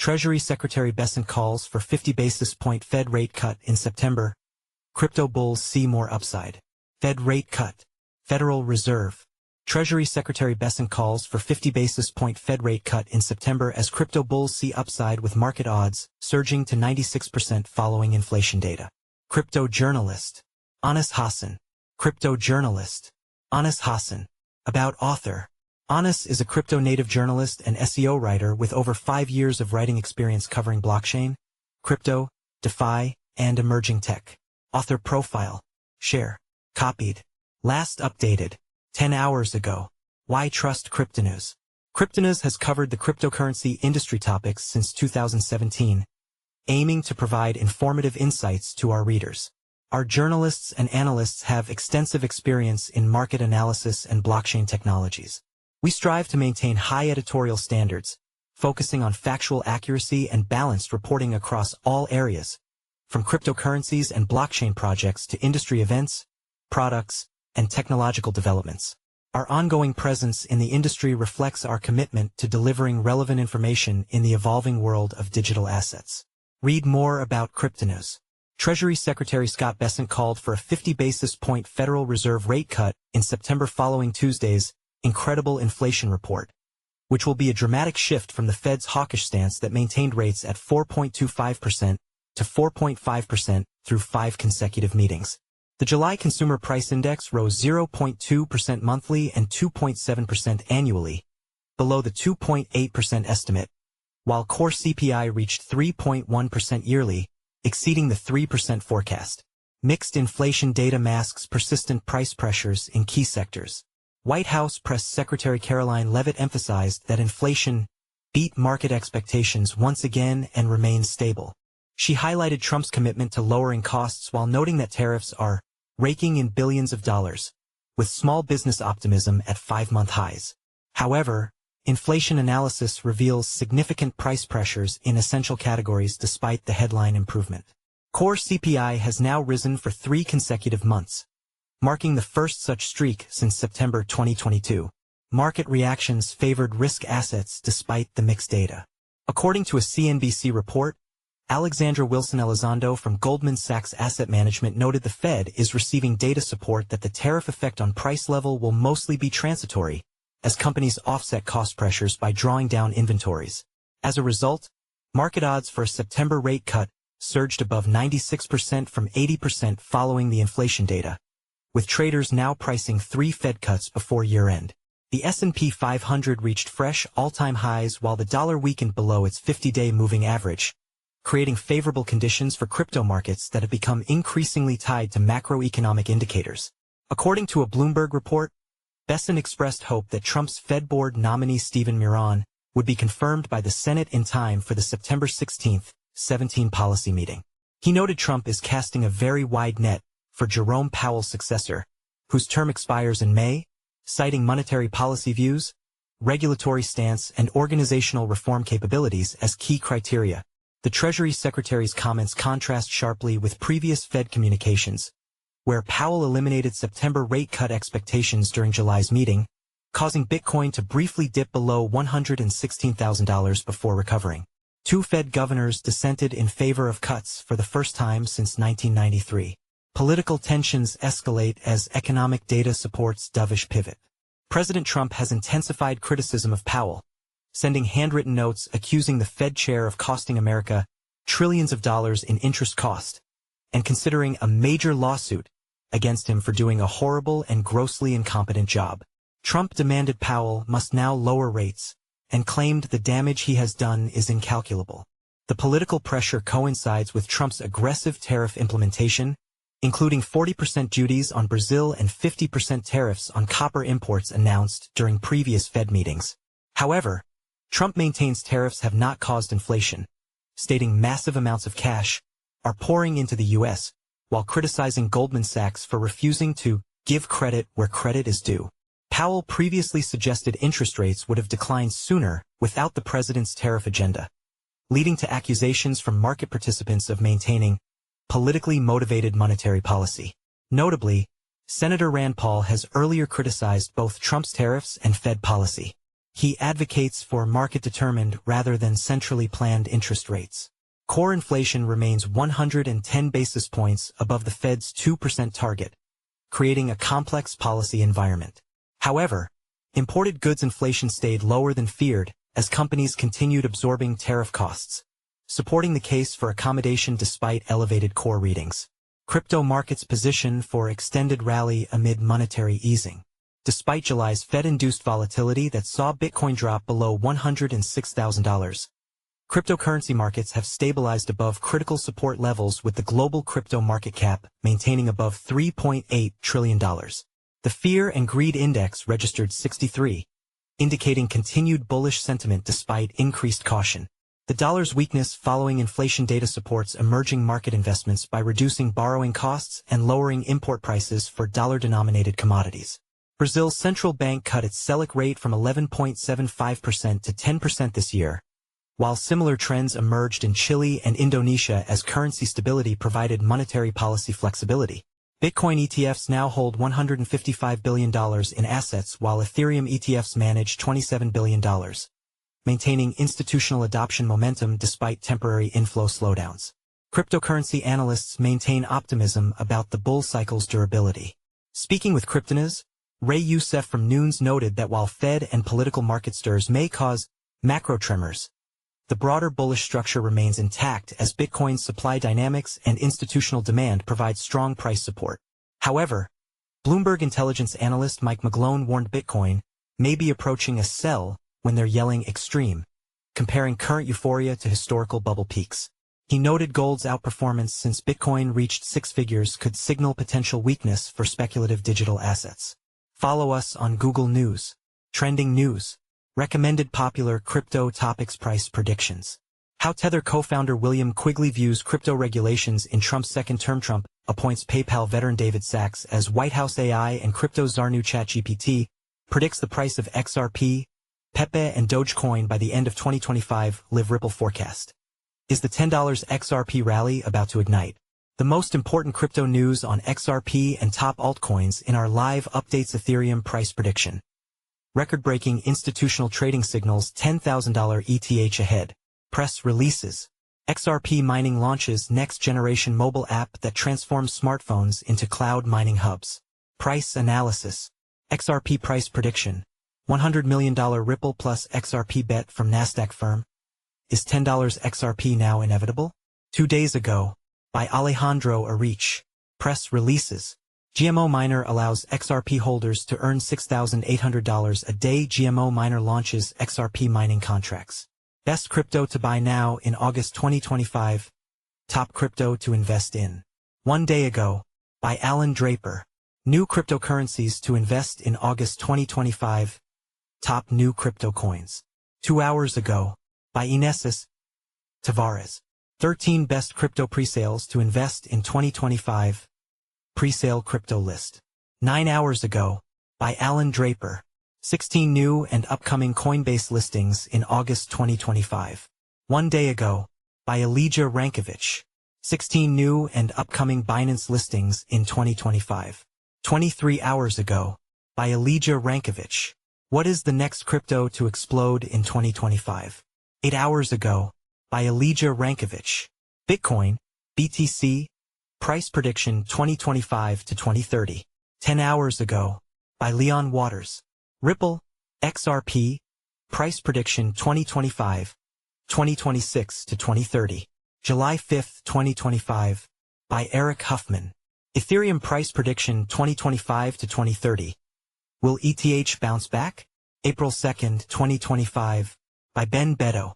Treasury Secretary Bessent calls for 50 basis point Fed rate cut in September. Crypto bulls see more upside. Fed rate cut. Federal Reserve. Treasury Secretary Bessent calls for 50 basis point Fed rate cut in September as crypto bulls see upside with market odds surging to 96% following inflation data. Crypto journalist. Hassan. Crypto journalist. Hassan. About author. Anas is a crypto-native journalist and SEO writer with over 5 years of writing experience covering blockchain, crypto, DeFi, and emerging tech. Author profile. Share. Copied. Last updated 10 hours ago. Why trust Cryptonews? Cryptonews has covered the cryptocurrency industry topics since 2017, aiming to provide informative insights to our readers. Our journalists and analysts have extensive experience in market analysis and blockchain technologies. We strive to maintain high editorial standards, focusing on factual accuracy and balanced reporting across all areas, from cryptocurrencies and blockchain projects to industry events, products, and technological developments. Our ongoing presence in the industry reflects our commitment to delivering relevant information in the evolving world of digital assets. Read more about Cryptonews. Treasury Secretary Scott Bessent called for a 50 basis point Federal Reserve rate cut in September following Tuesday's incredible inflation report, which will be a dramatic shift from the Fed's hawkish stance that maintained rates at 4.25% to 4.5% through 5 consecutive meetings. The July Consumer Price Index rose 0.2% monthly and 2.7% annually, below the 2.8% estimate, while core CPI reached 3.1% yearly, exceeding the 3% forecast. Mixed inflation data masks persistent price pressures in key sectors. White House Press Secretary Caroline Leavitt emphasized that inflation beat market expectations once again and remains stable. She highlighted Trump's commitment to lowering costs while noting that tariffs are raking in billions of dollars, with small business optimism at 5-month highs. However, inflation analysis reveals significant price pressures in essential categories despite the headline improvement. Core CPI has now risen for 3 consecutive months, marking the first such streak since September 2022. Market reactions favored risk assets despite the mixed data. According to a CNBC report, Alexandra Wilson Elizondo from Goldman Sachs Asset Management noted the Fed is receiving data support that the tariff effect on price level will mostly be transitory, as companies offset cost pressures by drawing down inventories. As a result, market odds for a September rate cut surged above 96% from 80% following the inflation data, with traders now pricing 3 Fed cuts before year-end. The S&P 500 reached fresh all-time highs while the dollar weakened below its 50-day moving average, creating favorable conditions for crypto markets that have become increasingly tied to macroeconomic indicators. According to a Bloomberg report, Bessent expressed hope that Trump's Fed board nominee Stephen Miron would be confirmed by the Senate in time for the September 16, 17 policy meeting. He noted Trump is casting a very wide net for Jerome Powell's successor, whose term expires in May, citing monetary policy views, regulatory stance, and organizational reform capabilities as key criteria. The Treasury Secretary's comments contrast sharply with previous Fed communications, where Powell eliminated September rate cut expectations during July's meeting, causing Bitcoin to briefly dip below $116,000 before recovering. 2 Fed governors dissented in favor of cuts for the first time since 1993. Political tensions escalate as economic data supports dovish pivot. President Trump has intensified criticism of Powell, sending handwritten notes accusing the Fed chair of costing America trillions of dollars in interest cost, and considering a major lawsuit against him for doing a horrible and grossly incompetent job. Trump demanded Powell must now lower rates, and claimed the damage he has done is incalculable. The political pressure coincides with Trump's aggressive tariff implementation, including 40% duties on Brazil and 50% tariffs on copper imports announced during previous Fed meetings. However, Trump maintains tariffs have not caused inflation, stating massive amounts of cash are pouring into the U.S., while criticizing Goldman Sachs for refusing to give credit where credit is due. Powell previously suggested interest rates would have declined sooner without the president's tariff agenda, leading to accusations from market participants of maintaining politically motivated monetary policy. Notably, Senator Rand Paul has earlier criticized both Trump's tariffs and Fed policy. He advocates for market-determined rather than centrally planned interest rates. Core inflation remains 110 basis points above the Fed's 2% target, creating a complex policy environment. However, imported goods inflation stayed lower than feared as companies continued absorbing tariff costs, supporting the case for accommodation despite elevated core readings. Crypto markets position for extended rally amid monetary easing. Despite July's Fed-induced volatility that saw Bitcoin drop below $106,000, cryptocurrency markets have stabilized above critical support levels with the global crypto market cap maintaining above $3.8 trillion. The Fear and Greed Index registered 63, indicating continued bullish sentiment despite increased caution. The dollar's weakness following inflation data supports emerging market investments by reducing borrowing costs and lowering import prices for dollar-denominated commodities. Brazil's central bank cut its Selic rate from 11.75% to 10% this year, while similar trends emerged in Chile and Indonesia as currency stability provided monetary policy flexibility. Bitcoin ETFs now hold $155 billion in assets while Ethereum ETFs manage $27 billion, maintaining institutional adoption momentum despite temporary inflow slowdowns. Cryptocurrency analysts maintain optimism about the bull cycle's durability. Speaking with Cryptonews, Ray Youssef from Noons noted that while Fed and political market stirs may cause macro tremors, the broader bullish structure remains intact as Bitcoin's supply dynamics and institutional demand provide strong price support. However, Bloomberg intelligence analyst Mike McGlone warned Bitcoin may be approaching a sell when they're yelling extreme, comparing current euphoria to historical bubble peaks. He noted gold's outperformance since Bitcoin reached six figures could signal potential weakness for speculative digital assets. Follow us on Google News, Trending News, Recommended Popular Crypto Topics Price Predictions. How Tether co-founder William Quigley views crypto regulations in Trump's second term. Trump appoints PayPal veteran David Sachs as White House AI and crypto czar. New ChatGPT predicts the price of XRP, Pepe and Dogecoin by the end of 2025. Live Ripple forecast. Is the $10 XRP rally about to ignite? The most important crypto news on XRP and top altcoins in our live updates. Ethereum price prediction. Record-breaking institutional trading signals $10,000 ETH ahead. Press releases. XRP mining launches next-generation mobile app that transforms smartphones into cloud mining hubs. Price analysis. XRP price prediction. $100 million Ripple plus XRP bet from Nasdaq firm. Is $10 XRP now inevitable? 2 days ago, by Alejandro Arich. Press releases. GMO miner allows XRP holders to earn $6,800 a day. GMO miner launches XRP mining contracts. Best crypto to buy now in August 2025. Top crypto to invest in. 1 day ago, by Alan Draper. New cryptocurrencies to invest in August 2025. Top new crypto coins. 2 hours ago, by Inesis Tavares. 13 best crypto presales to invest in 2025. Presale crypto list. 9 hours ago, by Alan Draper. 16 new and upcoming Coinbase listings in August 2025. 1 day ago, by Elijah Rankovich. 16 new and upcoming Binance listings in 2025. 23 hours ago, by Elijah Rankovich. What is the next crypto to explode in 2025? 8 hours ago, by Elijah Rankovich. Bitcoin, BTC, price prediction 2025 to 2030. 10 hours ago, by Leon Waters. Ripple, XRP, price prediction 2025, 2026 to 2030. July 5, 2025, by Eric Huffman. Ethereum price prediction 2025 to 2030. Will ETH bounce back? April 2, 2025, by Ben Beto.